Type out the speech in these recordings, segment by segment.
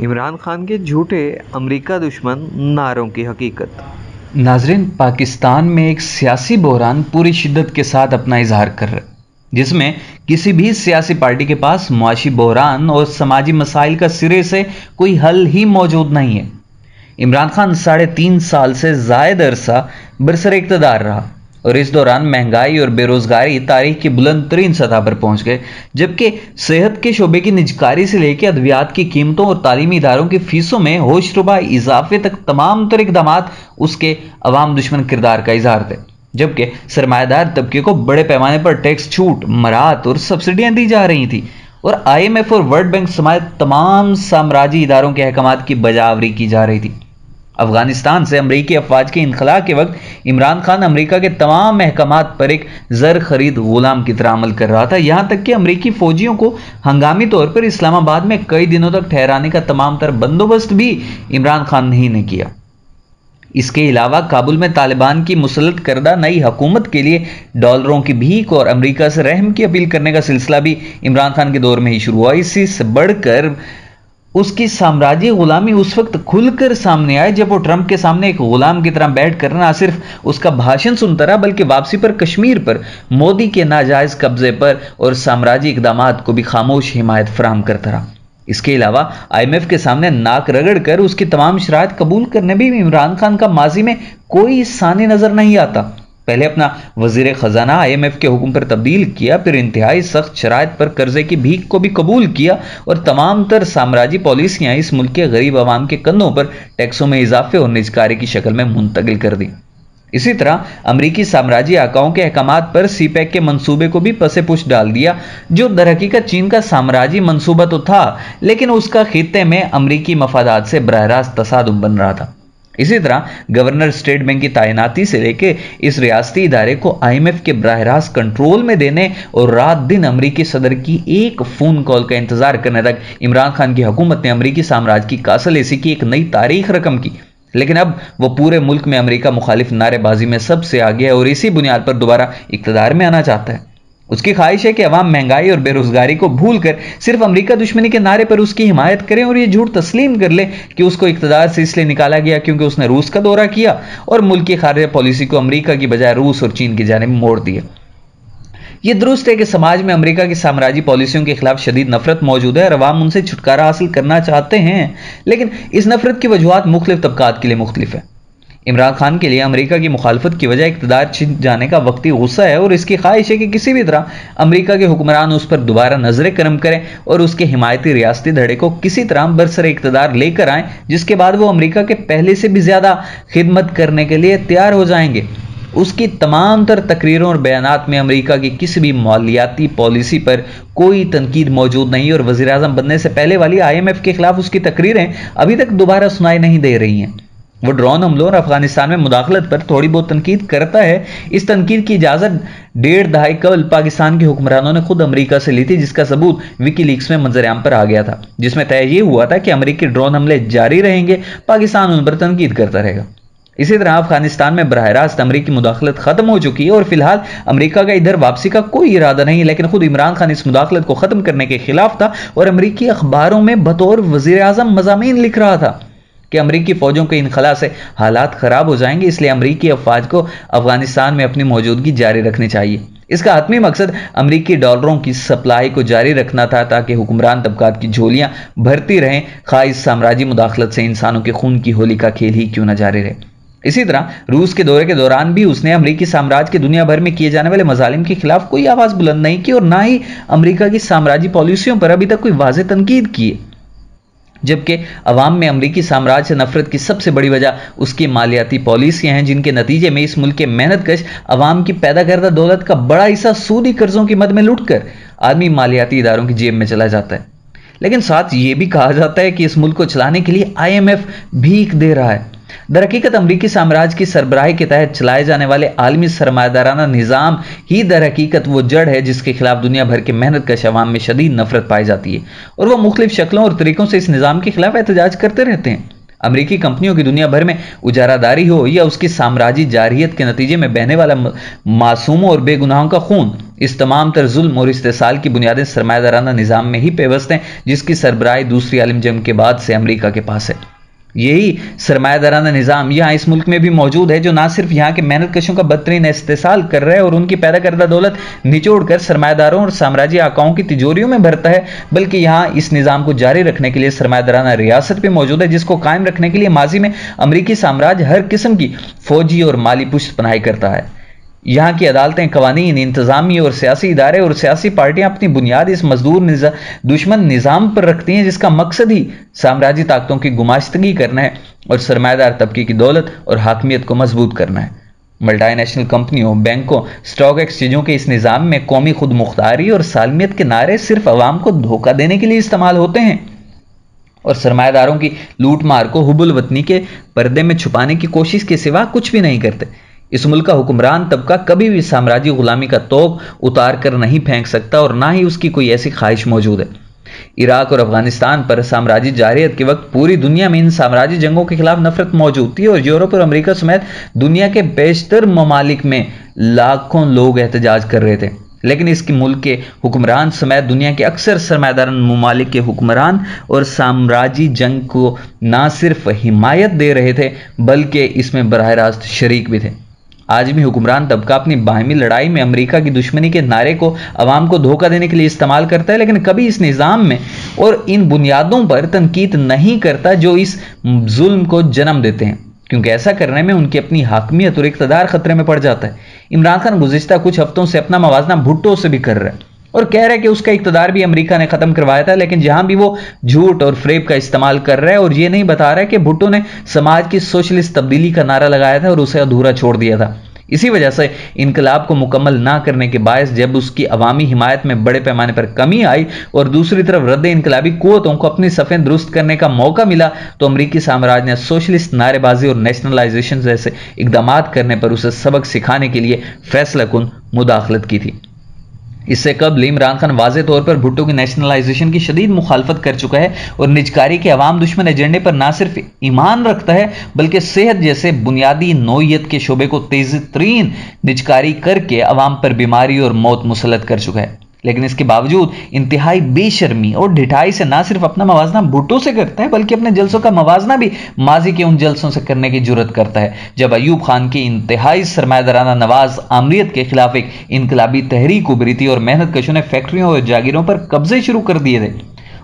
عمران خان کے جھوٹے امریکہ دشمن نعروں کی حقیقت۔ ناظرین، پاکستان میں ایک سیاسی بحران پوری شدت کے ساتھ اپنا اظہار کر رہا ہے، جس میں کسی بھی سیاسی پارٹی کے پاس معاشی بحران اور سماجی مسائل کا سرے سے کوئی حل ہی موجود نہیں ہے۔ عمران خان 3.5 سال سے زائد عرصہ برسر اقتدار رہا اور اس دوران مہنگائی اور بے روزگاری تاریخ کی بلند ترین سطح پر پہنچ گئے، جبکہ صحت کے شعبے کی نجکاری سے لے کے ادویات کی قیمتوں اور تعلیمی اداروں کی فیسوں میں ہوش ربا اضافے تک تمام تر اقدامات اس کے عوام دشمن کردار کا اظہار تھے، جبکہ سرمایہ دار طبقے کو بڑے پیمانے پر ٹیکس چھوٹ، مراعات اور سبسڈیاں دی جا رہی تھیں اور IMF اور ورلڈ بینک سمیت تمام سامراجی اداروں کے احکامات کی بجاوری کی جا رہی تھی۔ افغانستان سے امریکی افواج کے انخلاء کے وقت عمران خان امریکہ کے تمام احکامات پر ایک زر خرید غلام کی طرح عمل کر رہا تھا، یہاں تک کہ امریکی فوجیوں کو ہنگامی طور پر اسلام آباد میں کئی دنوں تک ٹھہرانے کا تمام تر بندوبست بھی عمران خان نے کیا۔ اس کے علاوہ کابل میں طالبان کی مسلط کردہ نئی حکومت کے لیے ڈالروں کی بھیک اور امریکہ سے رحم کی اپیل کرنے کا سلسلہ بھی عمران خان کے دور میں ہی شروع ہوا۔ اسی سے بڑھ کر اس کی سامراجی غلامی اس وقت کھل کر سامنے آئے جب وہ ٹرمپ کے سامنے ایک غلام کی طرح بیٹھ کر نہ صرف اس کا بھاشن سنتا رہا بلکہ واپسی پر کشمیر پر مودی کے ناجائز قبضے پر اور سامراجی اقدامات کو بھی خاموش حمایت فراہم کرتا رہا۔ اس کے علاوہ IMF کے سامنے ناک رگڑ کر اس کی تمام شرائط قبول کرنے بھی عمران خان کا ماضی میں کوئی ثانی نظر نہیں آتا۔ پہلے اپنا وزیر خزانہ IMF کے حکم پر تبدیل کیا، پھر انتہائی سخت شرائط پر قرضے کی بھیک کو بھی قبول کیا اور تمام تر سامراجی پالیسیاں اس ملک کے غریب عوام کے کندھوں پر ٹیکسوں میں اضافے اور نجکاری کی شکل میں منتقل کر دی۔ اسی طرح امریکی سامراجی آقاؤں کے احکامات پر CPEC کے منصوبے کو بھی پس پش ڈال دیا، جو در حقیقت چین کا سامراجی منصوبہ تو تھا لیکن اس کا خطے میں امریکی مفادات سے براہ راست تصادم بن رہا تھا۔ اسی طرح گورنر اسٹیٹ بینک کی تعیناتی سے لے کے اس ریاستی ادارے کو IMF کے براہ راست کنٹرول میں دینے اور رات دن امریکی صدر کی ایک فون کال کا انتظار کرنے تک عمران خان کی حکومت نے امریکی سامراج کی کاسل ایسی کی ایک نئی تاریخ رقم کی۔ لیکن اب وہ پورے ملک میں امریکہ مخالف نعرے بازی میں سب سے آگے ہے اور اسی بنیاد پر دوبارہ اقتدار میں آنا چاہتا ہے۔ اس کی خواہش ہے کہ عوام مہنگائی اور بے روزگاری کو بھول کر صرف امریکہ دشمنی کے نعرے پر اس کی حمایت کریں اور یہ جھوٹ تسلیم کر لے کہ اس کو اقتدار سے اس لیے نکالا گیا کیونکہ اس نے روس کا دورہ کیا اور ملک کی خارجہ پالیسی کو امریکہ کی بجائے روس اور چین کی جانب موڑ دیا۔ یہ درست ہے کہ سماج میں امریکہ کی سامراجی پالیسیوں کے خلاف شدید نفرت موجود ہے اور عوام ان سے چھٹکارا حاصل کرنا چاہتے ہیں، لیکن اس نفرت کی وجوہات مختلف طبقات کے لیے مختلف ہیں۔ عمران خان کے لیے امریکہ کی مخالفت کی وجہ اقتدار چھن جانے کا وقتی غصہ ہے اور اس کی خواہش ہے کہ کسی بھی طرح امریکہ کے حکمران اس پر دوبارہ نظر کرم کریں اور اس کے حمایتی ریاستی دھڑے کو کسی طرح برسر اقتدار لے کر آئیں، جس کے بعد وہ امریکہ کے پہلے سے بھی زیادہ خدمت کرنے کے لیے تیار ہو جائیں گے۔ اس کی تمام تر تقریروں اور بیانات میں امریکہ کی کسی بھی مالیاتی پالیسی پر کوئی تنقید موجود نہیں اور وزیر اعظم بننے سے پہلے والی IMF کے خلاف اس کی تقریریں ابھی تک دوبارہ سنائی نہیں دے رہی ہیں۔ وہ ڈرون حملوں اور افغانستان میں مداخلت پر تھوڑی بہت تنقید کرتا ہے۔ اس تنقید کی اجازت 1.5 دہائی قبل پاکستان کے حکمرانوں نے خود امریکہ سے لی تھی، جس کا ثبوت وکی لیکس میں منظر عام پر آ گیا تھا، جس میں طے یہ ہوا تھا کہ امریکی ڈرون حملے جاری رہیں گے، پاکستان ان پر تنقید کرتا رہے گا۔ اسی طرح افغانستان میں براہ راست امریکی مداخلت ختم ہو چکی ہے اور فی الحال امریکہ کا ادھر واپسی کا کوئی ارادہ نہیں، لیکن خود عمران خان اس مداخلت کو ختم کرنے کے خلاف تھا اور امریکی اخباروں میں بطور وزیر اعظم مضامین لکھ رہا تھا کہ امریکی فوجوں کے انخلاء سے حالات خراب ہو جائیں گے، اس لیے امریکی افواج کو افغانستان میں اپنی موجودگی جاری رکھنی چاہیے۔ اس کا حتمی مقصد امریکی ڈالروں کی سپلائی کو جاری رکھنا تھا تاکہ حکمران طبقات کی جھولیاں بھرتی رہیں، خواہ اس سامراجی مداخلت سے انسانوں کے خون کی ہولی کا کھیل ہی کیوں نہ جاری رہے۔ اسی طرح روس کے دورے کے دوران بھی اس نے امریکی سامراج کے دنیا بھر میں کیے جانے والے مظالم کے خلاف کوئی آواز بلند نہیں کی اور نہ ہی امریکہ کی سامراجی پالیسیوں پر ابھی تک کوئی واضح تنقید کی ہے، جبکہ عوام میں امریکی سامراج سے نفرت کی سب سے بڑی وجہ اس کی مالیاتی پالیسیاں ہیں، جن کے نتیجے میں اس ملک کے محنت کش عوام کی پیدا کردہ دولت کا بڑا حصہ سودی قرضوں کی مد میں لٹ کر عالمی مالیاتی اداروں کی جیب میں چلا جاتا ہے۔ لیکن ساتھ یہ بھی کہا جاتا ہے کہ اس ملک کو چلانے کے لیے IMF بھیک دے رہا ہے۔ در حقیقت امریکی سامراج کی سربراہی کے تحت چلائے جانے والے عالمی سرمایہ دارانہ نظام ہی در حقیقت وہ جڑ ہے جس کے خلاف دنیا بھر کے محنت کش عوام میں شدید نفرت پائی جاتی ہے اور وہ مختلف شکلوں اور طریقوں سے اس نظام کے خلاف احتجاج کرتے رہتے ہیں۔ अमरीकी कंपनियों की दुनिया भर में उजारादारी हो या उसकी साम्राज्य जारहियत के नतीजे में बहने वाला मासूमों और बेगुनाहों का खून, इस तमाम तर जुल्म और इस्तेसाल की बुनियादें सरमायादाराना निज़ाम में ही पेवस्त हैं, जिसकी सरबराही दूसरी आलमी जंग के बाद से अमरीका के पास है। यही सरमायादाराना निज़ाम यहाँ इस मुल्क में भी मौजूद है, जो ना सिर्फ यहाँ के मेहनत कशों का बदतरीन इस्तेसाल कर रहा है और उनकी पैदा करदा दौलत निचोड़ कर सरमायादारों और साम्राज्य आकाओं की तिजोरियों में भरता है, बल्कि यहाँ इस निज़ाम को जारी रखने के लिए सरमायादाराना रियासत भी मौजूद है, जिसको कायम रखने के लिए माजी में अमरीकी साम्राज्य हर किस्म की फौजी और माली पुष्ट पनाही करता है। यहाँ की अदालतें, कवानीन, इंतजामी और सियासी इदारे और सियासी पार्टियां अपनी बुनियाद इस मजदूर दुश्मन निज़ाम पर रखती हैं, जिसका मकसद ही साम्राज्य ताकतों की गुमाश्तगी करना है और सरमायादार तबके की दौलत और हाकमियत को मजबूत करना है। मल्टीनेशनल कंपनियों, बैंकों, स्टॉक एक्सचेंजों के इस निज़ाम में कौमी खुद मुख्तारी और सालमियत के नारे सिर्फ अवाम को धोखा देने के लिए इस्तेमाल होते हैं और सरमायादारों की लूट मार को हुबुल वतनी के पर्दे में छुपाने की कोशिश के सिवा कुछ भी नहीं करते। इस मुल्क का हुक्मरान तबका कभी भी साम्राज्य गुलामी का तोप उतार कर नहीं फेंक सकता और ना ही उसकी कोई ऐसी ख्वाहिश मौजूद है। इराक और अफगानिस्तान पर साम्राज्य जारहियत के वक्त पूरी दुनिया में इन साम्राज्य जंगों के खिलाफ नफरत मौजूद थी और यूरोप और अमेरिका समेत दुनिया के बेशतर ममालिक में लाखों लोग एहतजाज कर रहे थे, लेकिन इसके मुल्क के हुक्मरान समेत दुनिया के अक्सर सरमायादार ममालिक के हुक्मरान और साम्राज्य जंग को ना सिर्फ हिमायत दे रहे थे बल्कि इसमें बराह रास्त शरीक भी थे। आज भी हुक्मरान तबका अपनी बाहमी लड़ाई में अमेरिका की दुश्मनी के नारे को अवाम को धोखा देने के लिए इस्तेमाल करता है, लेकिन कभी इस निज़ाम में और इन बुनियादों पर तनकीद नहीं करता जो इस जुल्म को जन्म देते हैं, क्योंकि ऐसा करने में उनकी अपनी हाकमियत और इक़्तिदार खतरे में पड़ जाता है। इमरान खान गुज़िश्ता कुछ हफ्तों से अपना मवाजना भुट्टो से भी कर रहा है और कह रहा है कि उसका इक़्तिदार भी अमेरिका ने ख़त्म करवाया था, लेकिन जहां भी वो झूठ और फ्रेब का इस्तेमाल कर रहा है और ये नहीं बता रहा है कि भुट्टो ने समाज की सोशलिस्ट तब्दीली का नारा लगाया था और उसे अधूरा छोड़ दिया था। इसी वजह से इनकलाब को मुकम्मल ना करने के बायस जब उसकी अवामी हिमायत में बड़े पैमाने पर कमी आई और दूसरी तरफ रद्द इनकलाबी कुव्वतों को अपनी सफ़ें दुरुस्त करने का मौका मिला, तो अमरीकी साम्राज्य ने सोशलिस्ट नारेबाजी और नेशनलाइजेशन जैसे इकदाम करने पर उसे सबक सिखाने के लिए फैसलाकुन मुदाखलत की थी। इससे कबल इमरान खान वाज़े तौर पर भुट्टो की नेशनलाइजेशन की शदीद मुखालफत कर चुका है और निजकारी के अवाम दुश्मन एजेंडे पर ना सिर्फ ईमान रखता है बल्कि सेहत जैसे बुनियादी नौइयत के शोबे को तेजी तरीन निजकारी करके अवाम पर बीमारी और मौत मुसल्लत कर चुका है। लेकिन इसके बावजूद इंतहाई बेशर्मी और ढिठाई से ना सिर्फ अपना मवाजना भुट्टो से करता है बल्कि अपने जलसों का मवाजना भी माजी के उन जलसों से करने की जुर्रत करता है जब अयूब खान की इंतहाई सरमायादाराना नवाज आमरीत के खिलाफ एक इनकलाबी तहरीक उभरी थी और मेहनत कशों ने फैक्ट्रियों और जागीरों पर कब्जे शुरू कर दिए थे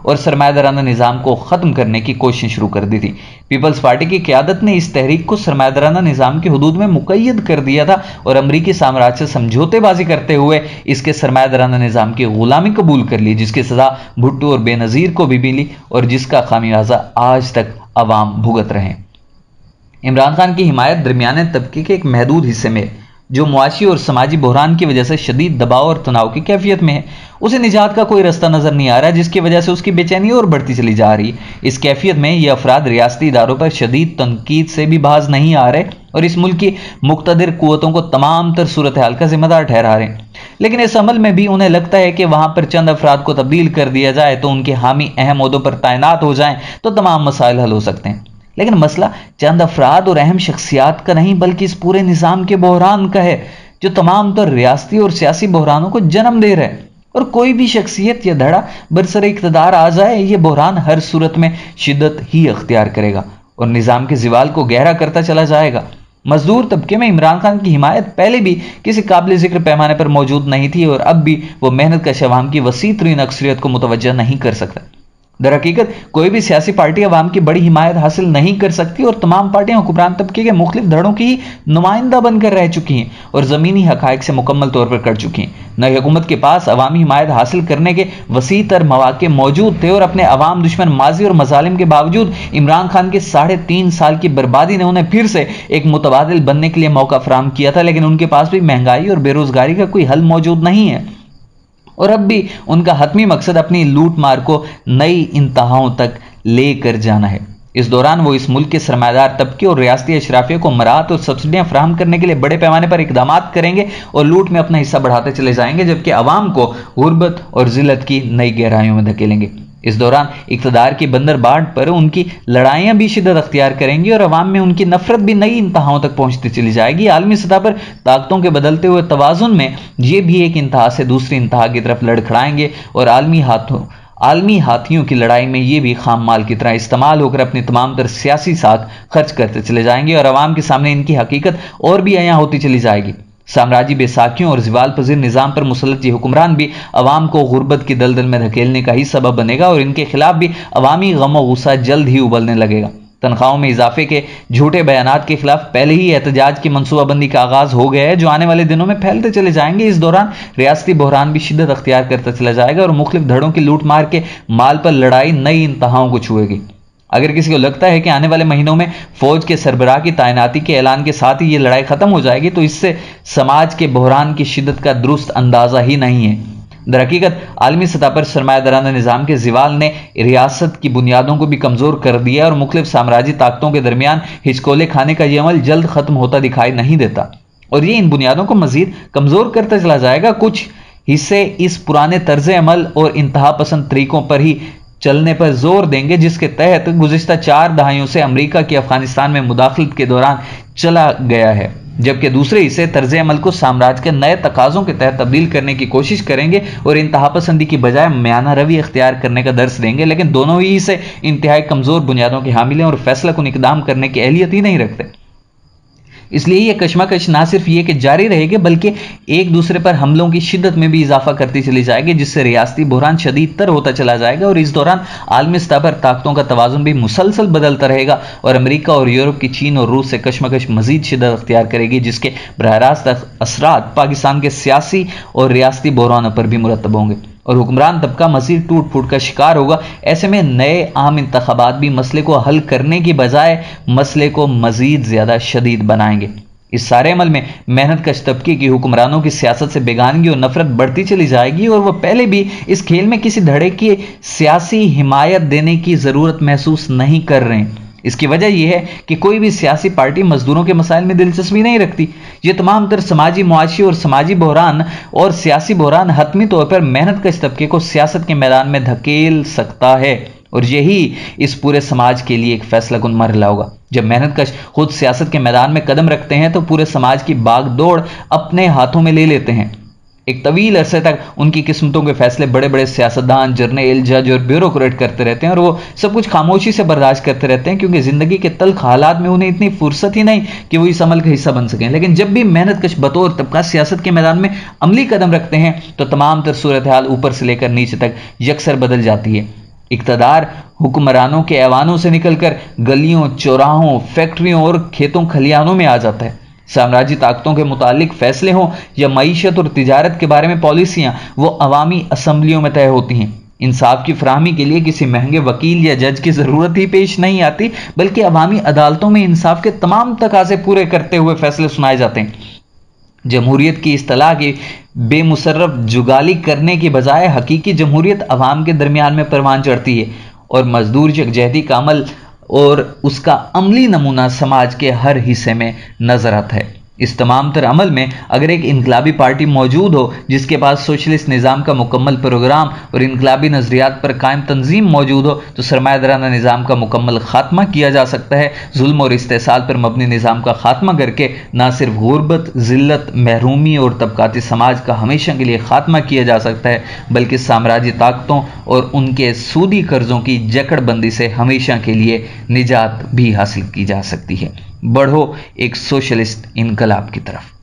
और सरमायादाराना निज़ाम को ख़त्म करने की कोशिश शुरू कर दी थी। पीपल्स पार्टी की क़यादत ने इस तहरीक को सरमायादाराना निज़ाम की हुदूद में मुक़य्यद कर दिया था और अमरीकी साम्राज्य से समझौतेबाजी करते हुए इसके सरमायादाराना निज़ाम की ग़ुलामी कबूल कर ली, जिसकी सज़ा भुट्टो और बेनज़ीर को भी मिली और जिसका खामियाजा आज तक अवाम भुगत रहे। इमरान खान की हिमायत दरमियाने तबके के एक महदूद हिस्से में जो मुआशी और समाजी बहरान की वजह से शदीद दबाव और तनाव की कैफियत में है, उसे निजात का कोई रास्ता नजर नहीं आ रहा है, जिसकी वजह से उसकी बेचैनी और बढ़ती चली जा रही है। इस कैफियत में ये अफराद रियासती इदारों पर शदीद तनकीद से भी बाज नहीं आ रहे और इस मुल्क की मुक्तदिर कुव्वतों को तमाम तर सूरत हाल का जिम्मेदार ठहरा रहे हैं। लेकिन इस अमल में भी उन्हें लगता है कि वहां पर चंद अफराद को तब्दील कर दिया जाए तो उनके हामी अहम ओहदों पर तैनात हो जाएं तो तमाम मसाइल हल हो सकते हैं। लेकिन मसला चंद अफराद और अहम शख्सियात का नहीं बल्कि इस पूरे निज़ाम के बहरान का है जो तमाम तर रियासती और सियासी बहरानों को जन्म दे रहा है। और कोई भी शख्सियत या धड़ा बरसर इक़्तिदार आ जाए, ये बहरान हर सूरत में शिद्दत ही अख्तियार करेगा और निज़ाम के ज़िवाल को गहरा करता चला जाएगा। मजदूर तबके में इमरान खान की हिमायत पहले भी किसी काबिल ज़िक्र पैमाने पर मौजूद नहीं थी और अब भी वो मेहनत कश अवाम की वसी तरीन अक्सरियत को मुतवज्जह नहीं कर सकता। दर हकीकत कोई भी सियासी पार्टी अवाम की बड़ी हिमायत हासिल नहीं कर सकती और तमाम पार्टियां हुक्मरान तबके के मुख्तलिफ धड़ों की ही नुमाइंदा बनकर रह चुकी हैं और ज़मीनी हक़ाइक़ से मुकम्मल तौर पर कर चुकी हैं। नई हुकूमत के पास अवामी हिमायत हासिल करने के वसी तर मौक़े मौजूद थे और अपने अवाम दुश्मन माजी और मज़ालिम के बावजूद इमरान खान के 3.5 साल की बर्बादी ने उन्हें फिर से एक मुतबादिल बनने के लिए मौका फराहम किया था। लेकिन उनके पास भी महंगाई और बेरोज़गारी का कोई हल मौजूद नहीं है और अब भी उनका हतमी मकसद अपनी लूट मार को नई इंतहाओं तक लेकर जाना है। इस दौरान वो इस मुल्क के सरमायादार तबके और रियासती अशराफिया को मराहत और सब्सिडियां फराहम करने के लिए बड़े पैमाने पर इकदाम करेंगे और लूट में अपना हिस्सा बढ़ाते चले जाएंगे, जबकि अवाम को गुर्बत और जिल्लत की नई गहराइयों में धकेलेंगे। इस दौरान इक़्तिदार की बंदरबाट पर उनकी लड़ाइयां भी शिद्दत अख्तियार करेंगी और अवाम में उनकी नफरत भी नई इंतहाओं तक पहुंचती चली जाएगी। आलमी सतह पर ताकतों के बदलते हुए तवाज़ुन में ये भी एक इंतहा से दूसरी इंतहा की तरफ लड़खड़ाएंगे और आलमी हाथियों की लड़ाई में ये भी खाम माल की तरह इस्तेमाल होकर अपनी तमाम तर सियासी साख खर्च करते चले जाएंगे और अवाम के सामने इनकी हकीकत और भी अयां होती चली जाएगी। साम्राज्य बेसाखियों और ज़वाल पजीर निज़ाम पर मुसल्लत ये हुक्मरान भी अवाम को गुर्बत की दलदल में धकेलने का ही सबब बनेगा और इनके खिलाफ भी अवामी गम व गुस्सा जल्द ही उबलने लगेगा। तनख्वाहों में इजाफे के झूठे बयानात के खिलाफ पहले ही एहतजाज की मनसूबाबंदी का आगाज हो गया है, जो आने वाले दिनों में फैलते चले जाएंगे। इस दौरान रियासती बहरान भी शिद्दत अख्तियार करता चला जाएगा और मुख्तलिफ धड़ों की लूट मार के माल पर लड़ाई नई इंतहाओं को छुएगी। अगर किसी को लगता है कि आने वाले महीनों में फौज के सरबराह की तैनाती के ऐलान के साथ ही ये लड़ाई खत्म हो जाएगी, तो इससे समाज के बहरान की शिद्दत का दुरुस्त अंदाजा ही नहीं है। दरहकीकत आलमी सतह पर सरमायादाराना निज़ाम के ज़वाल ने रियासत की बुनियादों को भी कमज़ोर कर दिया और मुख्तलिफ साम्राज्य ताकतों के दरमियान हिचकोले खाने का यह अमल जल्द ख़त्म होता दिखाई नहीं देता और ये इन बुनियादों को मज़ीद कमज़ोर करता चला जाएगा। कुछ हिस्से इस पुराने तर्ज अमल और इंतहा पसंद तरीकों पर ही चलने पर जोर देंगे जिसके तहत गुज़िश्ता 4 दहाइयों से अमेरिका की अफगानिस्तान में मुदाखलत के दौरान चला गया है, जबकि दूसरे हिस्से तर्ज अमल को साम्राज्य के नए तकाज़ों के तहत तब्दील करने की कोशिश करेंगे और इंतहा पसंदी की बजाय म्याना रवि अख्तियार करने का दर्स देंगे। लेकिन दोनों ही हिस्से इंतहाई कमज़ोर बुनियादों के हामिल हैं और फैसला कुन इक़दाम करने की अहलियत ही नहीं रखते। इसलिए यह कशमकश ना सिर्फ ये कि जारी रहेगी बल्कि एक दूसरे पर हमलों की शिद्दत में भी इजाफा करती चली जाएगी, जिससे रियासती बहरान शदीद तर होता चला जाएगा और इस दौरान आलमी सतह पर ताकतों का तवाज़ुन भी मुसलसल बदलता रहेगा और अमेरिका और यूरोप की चीन और रूस से कशमकश मजीद शिद्दत अख्तियार करेगी, जिसके बराह रास्त असरात पाकिस्तान के सियासी और रियासती बहरानों पर भी मुरतब होंगे और हुक्मरान तबका मज़ीद टूट फूट का शिकार होगा। ऐसे में नए आम इंतखाबात भी मसले को हल करने की बजाय मसले को मज़ीद ज़्यादा शदीद बनाएंगे। इस सारे अमल में मेहनत कश तबके की हुक्मरानों की सियासत से बेगानगी और नफरत बढ़ती चली जाएगी और वह पहले भी इस खेल में किसी धड़े की सियासी हिमायत देने की ज़रूरत महसूस नहीं कर रहे हैं। इसकी वजह यह है कि कोई भी सियासी पार्टी मजदूरों के मसाइल में दिलचस्पी नहीं रखती। ये तमाम तर समाजी, मुआशी और समाजी बहरान और सियासी बहरान हतमी तौर पर मेहनत कश तबके को सियासत के मैदान में धकेल सकता है और यही इस पूरे समाज के लिए एक फैसला कुन मरहला होगा। जब मेहनत कश खुद सियासत के मैदान में कदम रखते हैं तो पूरे समाज की बागडोर अपने हाथों में ले लेते हैं। एक तवील अरसे तक उनकी किस्मतों के फैसले बड़े बड़े सियासतदान, जर्नैल, जज और ब्यूरोक्रेट करते रहते हैं और वो सब कुछ खामोशी से बर्दाश्त करते रहते हैं, क्योंकि ज़िंदगी के तल्ख हालात में उन्हें इतनी फुर्सत ही नहीं कि वो इस अमल का हिस्सा बन सकें। लेकिन जब भी मेहनत कश बतौर तबका सियासत के मैदान में अमली कदम रखते हैं तो तमाम तर सूरत हाल ऊपर से लेकर नीचे तक यकसर बदल जाती है। इक़्तिदार हुक्मरानों के ऐवानों से निकलकर गलियों, चौराहों, फैक्ट्रियों और खेतों खलिहानों में आ जाता है। साम्राज्य ताकतों के मुतालिक फैसले हों या मईशत और तिजारत के बारे में पॉलिसियां, वो अवामी असम्बलियों में तय होती हैं। इंसाफ की फराहमी के लिए किसी महंगे वकील या जज की ज़रूरत ही पेश नहीं आती, बल्कि अवामी अदालतों में इंसाफ के तमाम तकाज़े पूरे करते हुए फैसले सुनाए जाते हैं। जमहूरियत की इस्तलाह की बेमुसर्रफ जुगाली करने की बजाय हकीकी जमहूरियत अवाम के दरमियान में परवान चढ़ती है और मजदूर यकजहती का अमल और उसका अमली नमूना समाज के हर हिस्से में नजर आता है। इस तमाम तर अमल में अगर एक इनकलाबी पार्टी मौजूद हो जिसके पास सोशलिस्ट निज़ाम का मुकम्मल प्रोग्राम और इनकलाबी नज़रियात पर कायम तंजीम मौजूद हो तो सरमायादाराना निज़ाम का मुकम्मल खात्मा किया जा सकता है। जुल्म और इस्तेसाल पर मबनी निज़ाम का खात्मा करके न सिर्फ गुर्बत, ज़िल्लत, महरूमी और तबकाती समाज का हमेशा के लिए खात्मा किया जा सकता है, बल्कि साम्राज्य ताकतों और उनके सूदी कर्ज़ों की जकड़बंदी से हमेशा के लिए निजात भी हासिल की जा सकती है। बढ़ो एक सोशलिस्ट इनकलाब की तरफ।